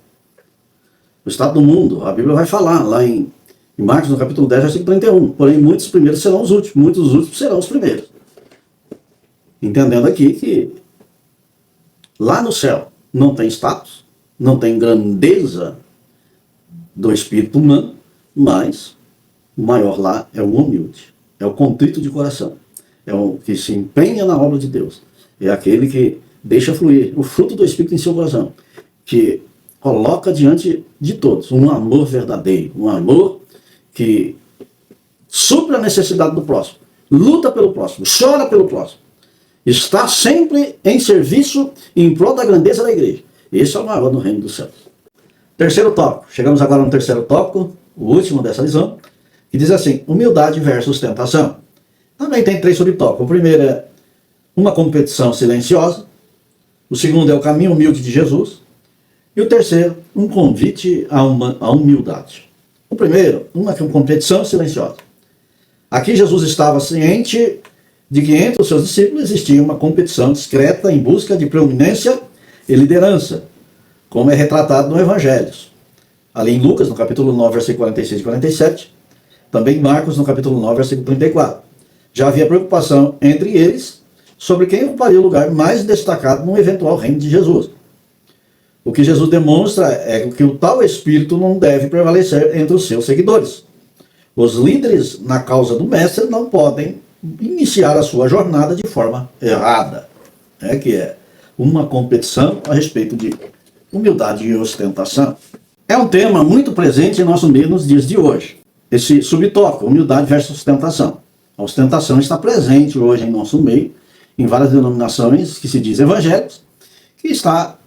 o estado do mundo. A Bíblia vai falar lá em Marcos, no capítulo 10, versículo 31. Porém, muitos primeiros serão os últimos, muitos dos últimos serão os primeiros. Entendendo aqui que lá no céu não tem status, não tem grandeza do espírito humano, mas o maior lá é o humilde, é o contrito de coração, é o que se empenha na obra de Deus, é aquele que deixa fluir o fruto do Espírito em seu coração, que coloca diante de todos um amor verdadeiro, um amor que supra a necessidade do próximo, luta pelo próximo, chora pelo próximo, está sempre em serviço em prol da grandeza da igreja. Esse é o maior no reino dos céus. Terceiro tópico. Chegamos agora no terceiro tópico, o último dessa lição, que diz assim: humildade versus tentação. Também tem 3 subtópicos. O primeiro é uma competição silenciosa. O segundo é o caminho humilde de Jesus. E o terceiro, um convite à humildade. O primeiro, uma competição silenciosa. Aqui Jesus estava ciente de que entre os seus discípulos existia uma competição discreta em busca de preeminência e liderança, como é retratado no Evangelho. Ali em Lucas, no capítulo 9, versículo 46 e 47, também em Marcos, no capítulo 9, versículo 34. Já havia preocupação entre eles sobre quem ocuparia o lugar mais destacado no eventual reino de Jesus. O que Jesus demonstra é que o tal espírito não deve prevalecer entre os seus seguidores. Os líderes na causa do mestre não podem iniciar a sua jornada de forma errada, que é uma competição a respeito de humildade e ostentação. É um tema muito presente em nosso meio nos dias de hoje. Esse subtópico, humildade versus ostentação. A ostentação está presente hoje em nosso meio, em várias denominações que se diz evangélicos, que está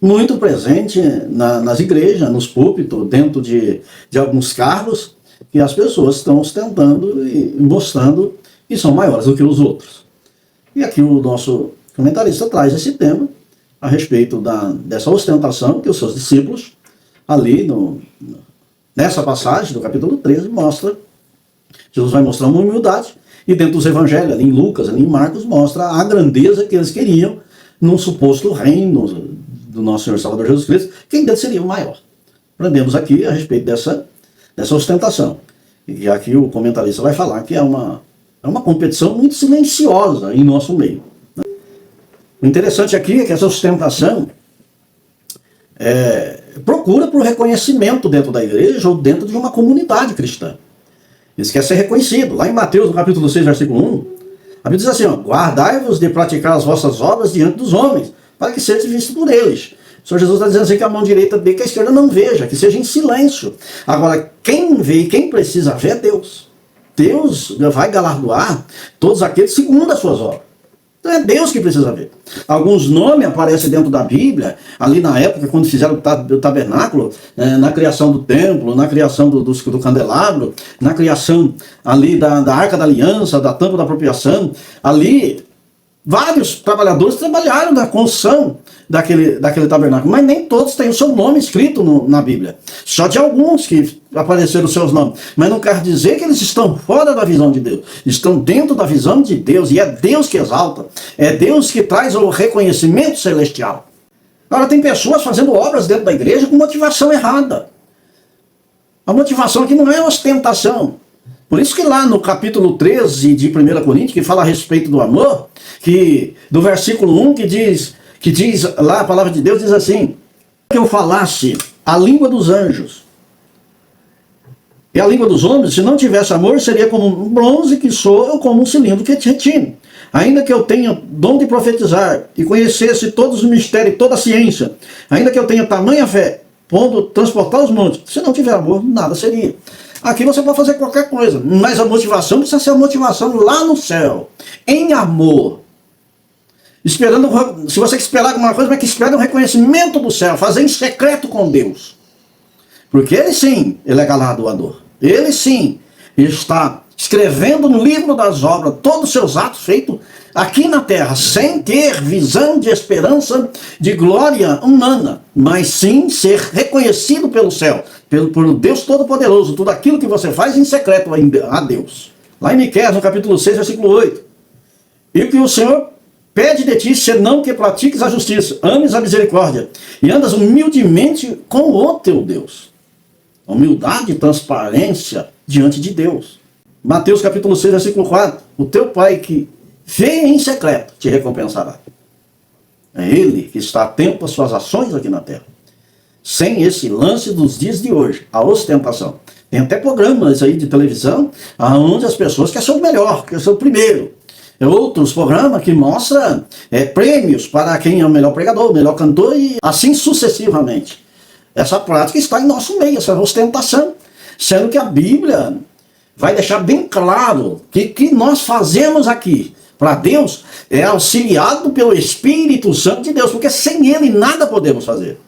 muito presente nas igrejas, nos púlpitos, dentro de alguns cargos, que as pessoas estão ostentando e mostrando que são maiores do que os outros. E aqui o nosso comentarista traz esse tema a respeito dessa ostentação que os seus discípulos, ali nessa passagem do capítulo 13, Jesus vai mostrar uma humildade, e dentro dos evangelhos, ali em Lucas, ali em Marcos, mostra a grandeza que eles queriam num suposto reino do nosso Senhor Salvador Jesus Cristo, quem deles seria o maior. Aprendemos aqui a respeito dessa ostentação. E aqui o comentarista vai falar que é uma competição muito silenciosa em nosso meio. O interessante aqui é que essa ostentação procura por reconhecimento dentro da igreja ou dentro de uma comunidade cristã. Eles querem ser reconhecidos. Lá em Mateus, no capítulo 6, versículo 1, a Bíblia diz assim: guardai-vos de praticar as vossas obras diante dos homens, para que sejam vistos por eles. O Senhor Jesus está dizendo assim que a mão direita vê, que a esquerda não veja, que seja em silêncio. Agora, quem vê e quem precisa ver é Deus. Deus vai galardoar todos aqueles segundo as suas obras. Então é Deus que precisa ver. Alguns nomes aparecem dentro da Bíblia, ali na época, quando fizeram o tabernáculo, na criação do templo, na criação do candelabro, na criação ali da Arca da Aliança, da tampa da apropriação. Ali, vários trabalhadores trabalharam na construção daquele tabernáculo, mas nem todos têm o seu nome escrito na Bíblia. Só de alguns que apareceram os seus nomes. Mas não quer dizer que eles estão fora da visão de Deus. Estão dentro da visão de Deus. E é Deus que exalta. É Deus que traz o reconhecimento celestial. Agora, tem pessoas fazendo obras dentro da igreja com motivação errada. A motivação aqui não é ostentação. Por isso que lá no capítulo 13 de 1 Coríntios, que fala a respeito do amor, que do versículo 1 que diz lá, a palavra de Deus diz assim: que eu falasse a língua dos anjos e a língua dos homens, se não tivesse amor, seria como um bronze que soa ou como um cilindro que retine. Ainda que eu tenha dom de profetizar e conhecesse todos os mistérios e toda a ciência, ainda que eu tenha tamanha fé, pondo transportar os montes, se não tiver amor, nada seria. Aqui você pode fazer qualquer coisa, mas a motivação precisa ser a motivação lá no céu, em amor. Esperando, se você quer esperar alguma coisa, mas que espere um reconhecimento do céu, fazer em secreto com Deus. Porque ele sim, ele é galardoador. Ele sim está escrevendo no livro das obras todos os seus atos feitos aqui na terra, sem ter visão de esperança, de glória humana, mas sim ser reconhecido pelo céu, por Deus Todo-Poderoso, tudo aquilo que você faz em secreto a Deus. Lá em Miqueias, no capítulo 6, versículo 8. E que o Senhor pede de ti, senão que pratiques a justiça, ames a misericórdia, e andas humildemente com o teu Deus. Humildade e transparência diante de Deus. Mateus capítulo 6, versículo 4. O teu Pai que vê em secreto te recompensará. É Ele que está atento às suas ações aqui na terra. Sem esse lance dos dias de hoje, a ostentação. Tem até programas aí de televisão onde as pessoas querem ser o melhor, querem ser o primeiro. Outros programas que mostram prêmios para quem é o melhor pregador, o melhor cantor e assim sucessivamente. Essa prática está em nosso meio, essa ostentação. Sendo que a Bíblia vai deixar bem claro que o que nós fazemos aqui para Deus é auxiliado pelo Espírito Santo de Deus, porque sem Ele nada podemos fazer.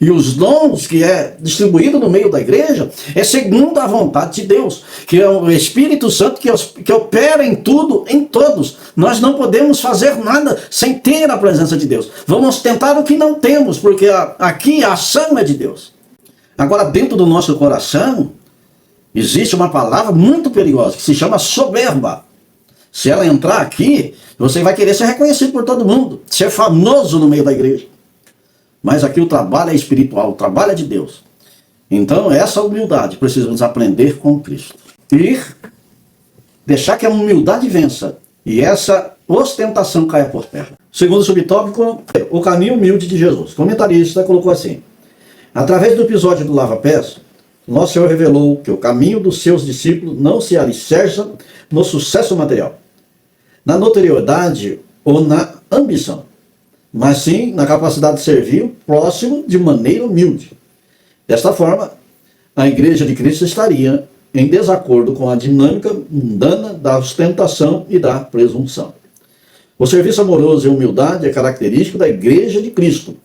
E os dons que é distribuído no meio da igreja é segundo a vontade de Deus, que é o Espírito Santo que opera em tudo, em todos. Nós não podemos fazer nada sem ter a presença de Deus. Vamos tentar o que não temos, porque aqui a ação é de Deus. Agora, dentro do nosso coração, existe uma palavra muito perigosa, que se chama soberba. Se ela entrar aqui, você vai querer ser reconhecido por todo mundo, ser famoso no meio da igreja. Mas aqui o trabalho é espiritual, o trabalho é de Deus. Então, essa humildade precisamos aprender com Cristo. E deixar que a humildade vença e essa ostentação caia por terra. Segundo subtópico, o caminho humilde de Jesus. O comentarista colocou assim: através do episódio do lava-pés, nosso Senhor revelou que o caminho dos seus discípulos não se alicerça no sucesso material, na notoriedade ou na ambição, mas sim na capacidade de servir o próximo de maneira humilde. Desta forma, a Igreja de Cristo estaria em desacordo com a dinâmica mundana da ostentação e da presunção. O serviço amoroso e humildade é característico da Igreja de Cristo.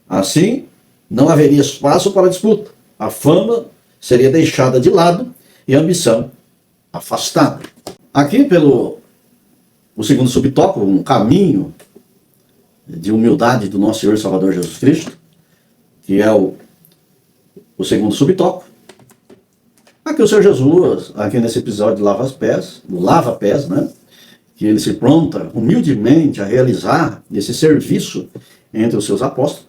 Assim, não haveria espaço para disputa. A fama seria deixada de lado e a ambição afastada. Aqui, pelo o segundo subtópico, um caminho de humildade do nosso Senhor e Salvador Jesus Cristo, que é o segundo subtópico. Aqui o Senhor Jesus, aqui nesse episódio de lava-pés, né? Que ele se pronta humildemente a realizar esse serviço entre os seus apóstolos.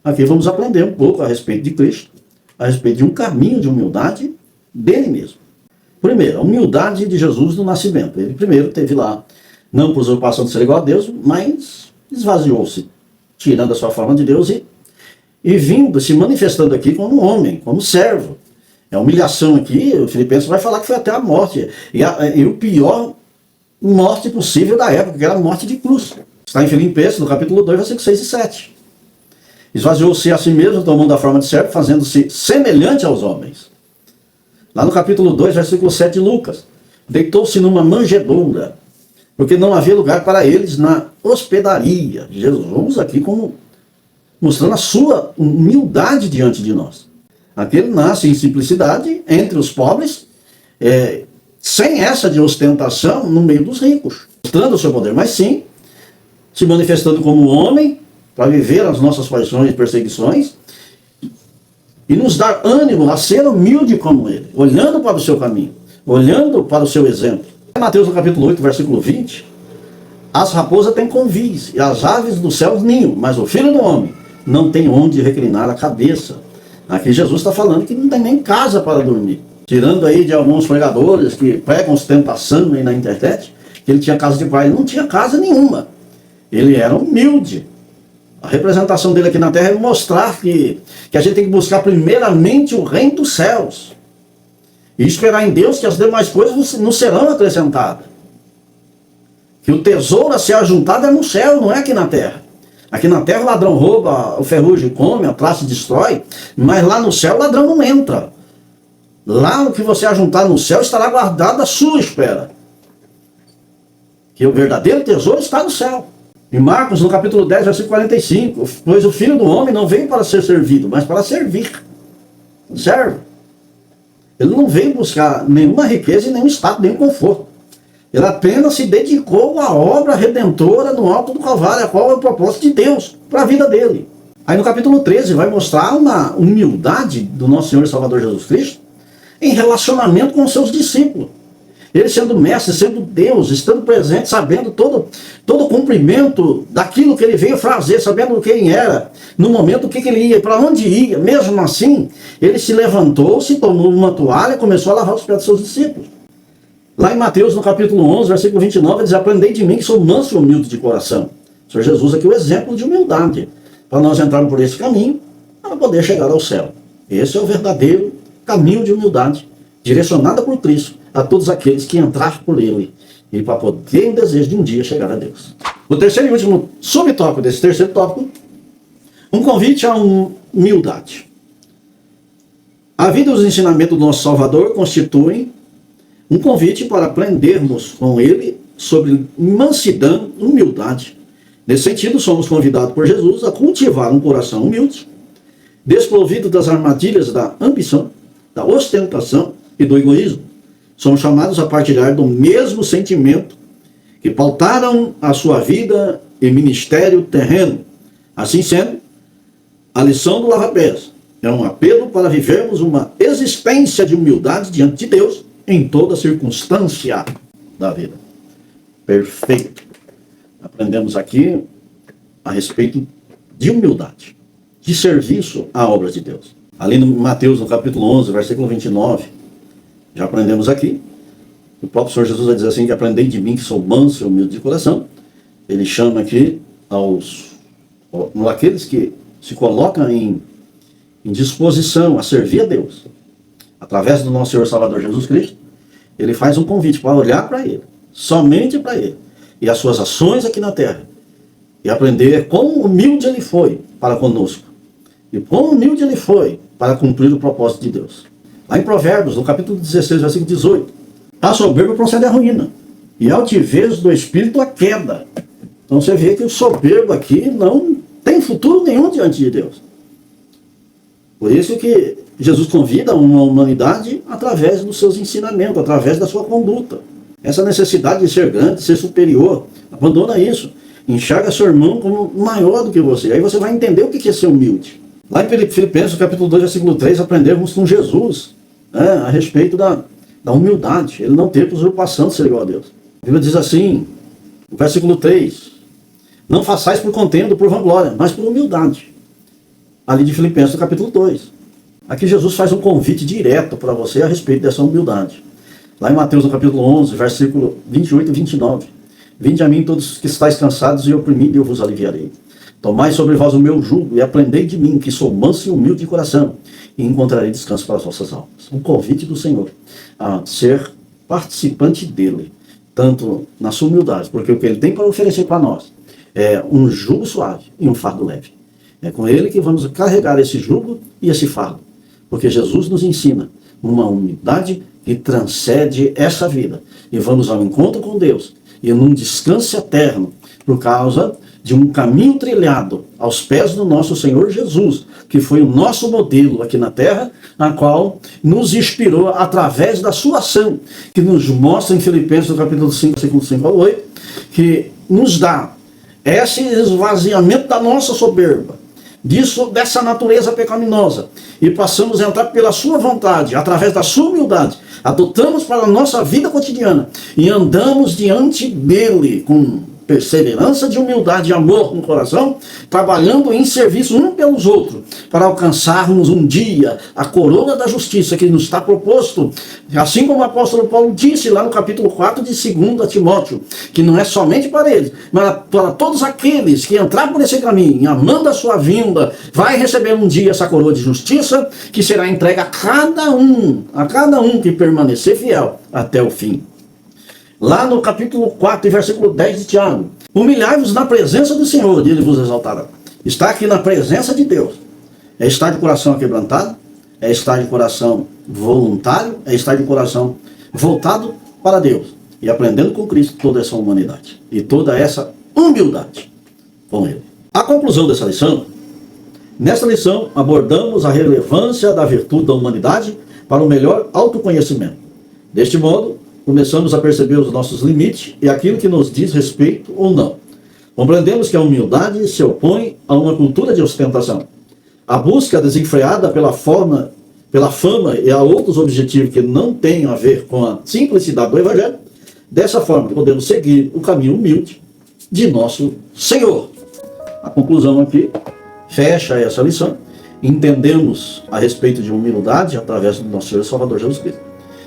Aqui vamos aprender um pouco a respeito de Cristo, a respeito de um caminho de humildade dele mesmo. Primeiro, a humildade de Jesus no nascimento. Ele primeiro teve lá, não por usurpação de ser igual a Deus, mas esvaziou-se, tirando a sua forma de Deus e vindo, se manifestando aqui como um homem, como servo. A humilhação aqui, o Filipenses vai falar que foi até a morte. E o pior morte possível da época, que era a morte de cruz. Está em Filipenses, no capítulo 2, versículos 6 e 7. Esvaziou-se a si mesmo, tomando a forma de servo, fazendo-se semelhante aos homens. Lá no capítulo 2, versículo 7 de Lucas. Deitou-se numa manjedoura, porque não havia lugar para eles na hospedaria. Jesus aqui como mostrando a sua humildade diante de nós. Aqui ele nasce em simplicidade, entre os pobres, sem essa de ostentação no meio dos ricos, mostrando o seu poder, mas sim se manifestando como homem, para viver as nossas paixões e perseguições, e nos dar ânimo a ser humilde como ele, olhando para o seu caminho, olhando para o seu exemplo. Em Mateus no capítulo 8, versículo 20, as raposas têm convis, e as aves do céu ninho, mas o Filho do Homem não tem onde reclinar a cabeça. Aqui Jesus está falando que não tem nem casa para dormir. Tirando aí de alguns pregadores que pregam ostentação aí na internet, que ele tinha casa de praia. Ele não tinha casa nenhuma. Ele era humilde. A representação dele aqui na terra é mostrar que a gente tem que buscar primeiramente o reino dos céus. E esperar em Deus que as demais coisas não serão acrescentadas. Que o tesouro a ser ajuntado é no céu, não é aqui na terra. Aqui na terra o ladrão rouba, o ferrugem come, a traça destrói, mas lá no céu o ladrão não entra. Lá o que você ajuntar no céu estará guardado à sua espera. Que o verdadeiro tesouro está no céu. Em Marcos, no capítulo 10, versículo 45, pois o Filho do Homem não veio para ser servido, mas para servir. Servo. Ele não veio buscar nenhuma riqueza e nenhum status, nenhum conforto. Ele apenas se dedicou à obra redentora no alto do Calvário, a qual é o propósito de Deus para a vida dele. Aí no capítulo 13 vai mostrar uma humildade do nosso Senhor e Salvador Jesus Cristo em relacionamento com os seus discípulos. Ele sendo mestre, sendo Deus, estando presente, sabendo todo o cumprimento daquilo que ele veio fazer, sabendo quem era, no momento o que ele ia, para onde ia. Mesmo assim, ele se levantou, se tomou uma toalha e começou a lavar os pés dos seus discípulos. Lá em Mateus, no capítulo 11, versículo 29, ele diz: aprendei de mim que sou manso e humilde de coração. O Senhor Jesus aqui é o exemplo de humildade, para nós entrarmos por esse caminho, para poder chegar ao céu. Esse é o verdadeiro caminho de humildade, direcionada por Cristo a todos aqueles que entraram por ele, e para poder, em desejo de um dia, chegar a Deus. O terceiro e último subtópico desse terceiro tópico, um convite à humildade. A vida e os ensinamentos do nosso Salvador constituem um convite para aprendermos com ele sobre mansidão e humildade. Nesse sentido, somos convidados por Jesus a cultivar um coração humilde, desprovido das armadilhas da ambição, da ostentação e do egoísmo. Somos chamados a partilhar do mesmo sentimento que pautaram a sua vida e ministério terreno. Assim sendo, a lição do lava-pés é um apelo para vivermos uma existência de humildade diante de Deus em toda circunstância da vida. Perfeito. Aprendemos aqui a respeito de humildade, de serviço à obra de Deus. Ali no Mateus, no capítulo 11, versículo 29, já aprendemos aqui. O próprio Senhor Jesus vai dizer assim, que aprendei de mim que sou manso e humilde de coração. Ele chama aqui aqueles que se colocam em disposição a servir a Deus, através do nosso Senhor Salvador Jesus Cristo. Ele faz um convite para olhar para ele, somente para ele, e as suas ações aqui na terra, e aprender quão humilde ele foi para conosco, e quão humilde ele foi para cumprir o propósito de Deus. Lá em Provérbios, no capítulo 16, versículo 18, a soberba procede à ruína, e a altivez do espírito à queda. Então você vê que o soberbo aqui não tem futuro nenhum diante de Deus. Por isso que Jesus convida uma humanidade através dos seus ensinamentos, através da sua conduta. Essa necessidade de ser grande, de ser superior, abandona isso. Enxerga seu irmão como maior do que você. Aí você vai entender o que é ser humilde. Lá em Filipenses, capítulo 2, versículo 3, aprendemos com Jesus, a respeito da humildade. Ele não teve usurpação de ser igual a Deus. A Bíblia diz assim, no versículo 3, não façais por contenda, por vanglória, mas por humildade. Ali de Filipenses, no capítulo 2. Aqui Jesus faz um convite direto para você a respeito dessa humildade. Lá em Mateus, no capítulo 11, versículo 28 e 29. Vinde a mim todos que estáis cansados e oprimidos, e eu vos aliviarei. Tomai sobre vós o meu jugo e aprendei de mim, que sou manso e humilde de coração, e encontrarei descanso para as vossas almas. Um convite do Senhor a ser participante dele, tanto na sua humildade, porque o que ele tem para oferecer para nós é um jugo suave e um fardo leve. É com ele que vamos carregar esse jugo e esse fardo, porque Jesus nos ensina uma humildade que transcende essa vida, e vamos ao encontro com Deus e num descanso eterno por causa de um caminho trilhado aos pés do nosso Senhor Jesus, que foi o nosso modelo aqui na terra, a qual nos inspirou através da sua ação, que nos mostra em Filipenses, no capítulo 5, versículo 5 ao 8, que nos dá esse esvaziamento da nossa soberba, dessa natureza pecaminosa, e passamos a entrar pela sua vontade, através da sua humildade, adotamos para a nossa vida cotidiana, e andamos diante dele com perseverança de humildade e amor no coração, trabalhando em serviço um pelos outros, para alcançarmos um dia a coroa da justiça que nos está proposto, assim como o apóstolo Paulo disse lá no capítulo 4 de 2 Timóteo, que não é somente para eles, mas para todos aqueles que entrar por esse caminho, amando a sua vinda, vai receber um dia essa coroa de justiça, que será entregue a cada um que permanecer fiel até o fim. Lá no capítulo 4, versículo 10 de Tiago, humilhai-vos na presença do Senhor, e ele vos exaltará. Estar aqui na presença de Deus é estar de coração aquebrantado, é estar de coração voluntário, é estar de coração voltado para Deus, e aprendendo com Cristo toda essa humanidade e toda essa humildade com ele. A conclusão dessa lição: nesta lição abordamos a relevância da virtude da humanidade para o melhor autoconhecimento. Deste modo, começamos a perceber os nossos limites e aquilo que nos diz respeito ou não. Compreendemos que a humildade se opõe a uma cultura de ostentação. A busca desenfreada pela forma pela fama e a outros objetivos que não têm a ver com a simplicidade do Evangelho, dessa forma podemos seguir o caminho humilde de nosso Senhor. A conclusão aqui fecha essa lição. Entendemos a respeito de humildade através do nosso Senhor e Salvador Jesus Cristo.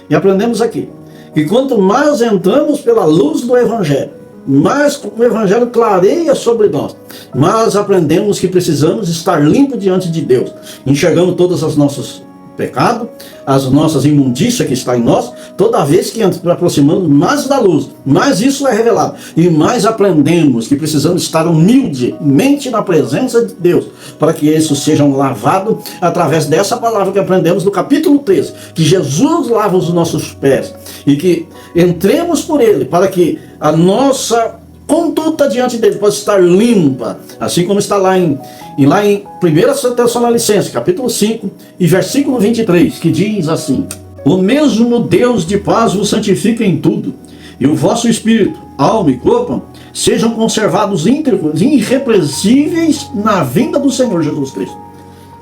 E aprendemos aqui que quanto mais entramos pela luz do Evangelho, mais o Evangelho clareia sobre nós, mais aprendemos que precisamos estar limpos diante de Deus, enxergando todas as nossas pecados, as nossas imundícias que está em nós. Toda vez que aproximamos mais da luz, mais isso é revelado, e mais aprendemos que precisamos estar humildemente na presença de Deus, para que isso seja lavado através dessa palavra que aprendemos no capítulo 13, que Jesus lava os nossos pés, e que entremos por ele, para que a nossa conduta diante dele pode estar limpa, assim como está lá em 1 Tessalonicenses, capítulo 5, e versículo 23, que diz assim: o mesmo Deus de paz vos santifica em tudo, e o vosso espírito, alma e corpo sejam conservados íntegros e irrepreensíveis na vinda do Senhor Jesus Cristo.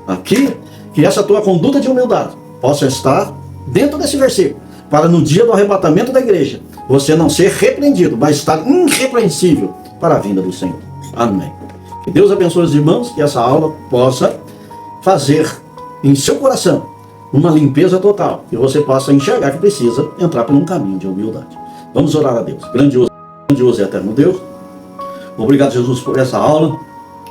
Aqui, que essa tua conduta de humildade possa estar dentro desse versículo, para no dia do arrebatamento da igreja, você não ser repreendido, mas estar irrepreensível para a vinda do Senhor. Amém. Que Deus abençoe os irmãos, que essa aula possa fazer em seu coração uma limpeza total, e você possa enxergar que precisa entrar por um caminho de humildade. Vamos orar a Deus. Grandioso e eterno Deus, obrigado, Jesus, por essa aula,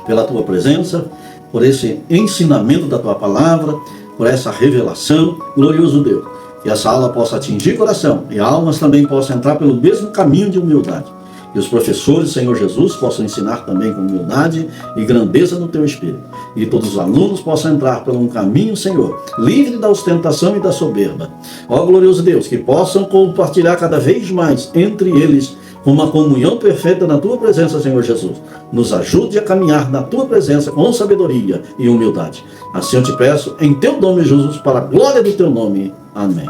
pela tua presença, por esse ensinamento da tua palavra, por essa revelação. Glorioso Deus, que essa aula possa atingir coração e almas também possam entrar pelo mesmo caminho de humildade. E os professores, Senhor Jesus, possam ensinar também com humildade e grandeza no teu Espírito. E todos os alunos possam entrar por um caminho, Senhor, livre da ostentação e da soberba. Ó glorioso Deus, que possam compartilhar cada vez mais entre eles uma comunhão perfeita na tua presença, Senhor Jesus. Nos ajude a caminhar na tua presença com sabedoria e humildade. Assim eu te peço, em teu nome, Jesus, para a glória do teu nome. Amém.